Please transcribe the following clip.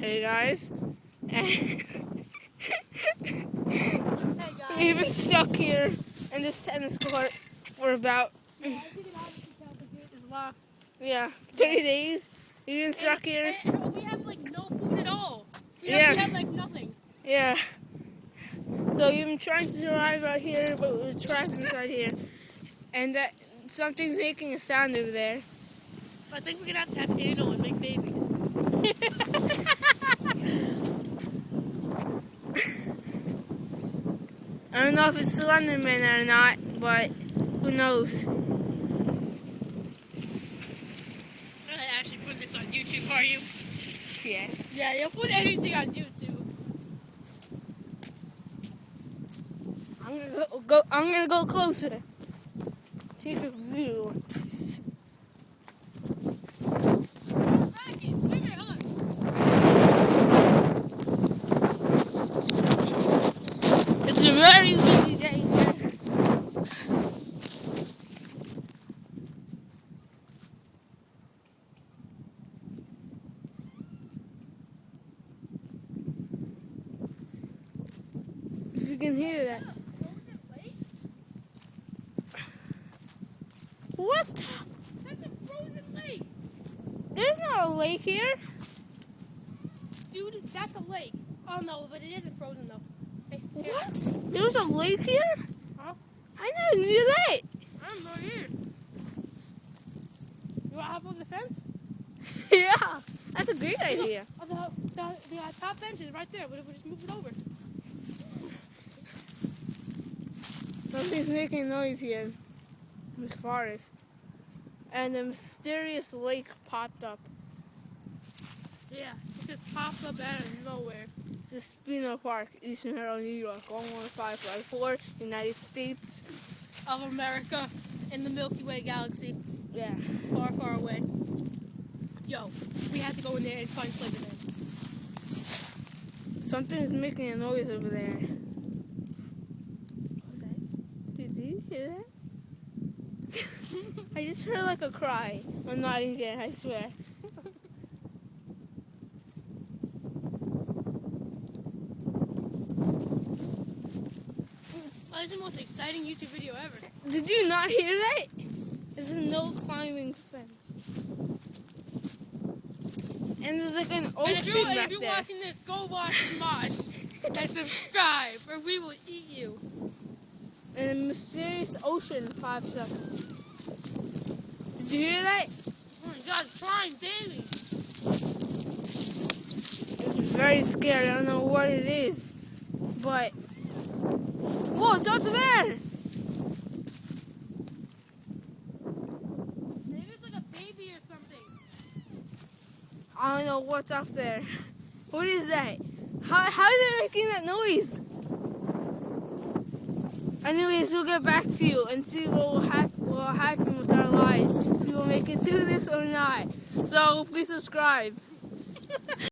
Hey guys. Hey guys. We've been stuck here in this tennis court for about Yeah, I think it obviously tells the gate is locked. 30 days. We've been stuck here. And we have like no food at all. We have like nothing. Yeah. So we've been trying to survive out here, but we're trapped inside here. And something's making a sound over there. I think we're gonna have to have anal and make babies. I don't know if it's Slenderman or not, but who knows? You're not actually putting this on YouTube, are you? Yes. Yeah, you'll put anything on YouTube. I'm gonna go closer. Take a view. It's a very windy day here. If you can hear that. What? That's a frozen lake. There's not a lake here. Dude, that's a lake. Oh no, but it isn't frozen though. Hey, here. What? There's a lake here? Huh? I never knew that. I'm not here. You want to hop on the fence? Yeah, that's a great idea. Oh, the top bench is right there. We'll just move it over. Something's making noise here in this forest. And a mysterious lake popped up. Yeah, it just popped up out of nowhere. It's a SpeciAl Park, Eastern Harold, New York, 11554, United States Of America in the Milky Way galaxy. Yeah. Far, far away. Yo, we have to go in there and find Slenderman. Something's making a noise over there. What was that? Did you hear that? I just heard like a cry. I'm not even, I swear. Oh, it's the most exciting YouTube video ever. Did you not hear that? There's a no climbing fence. And there's like an ocean And back if you're there. watching this, go watch Smosh and subscribe, or we will eat you. And a mysterious ocean pops up. Did you hear that? Oh my God, flying baby. It's very scary. I don't know what it is. But whoa, it's up there! Maybe it's like a baby or something. I don't know what's up there. What is that? How is it making that noise? Anyways, we'll get back to you and see what will happen with our lives. If we will make it through this or not. So please subscribe.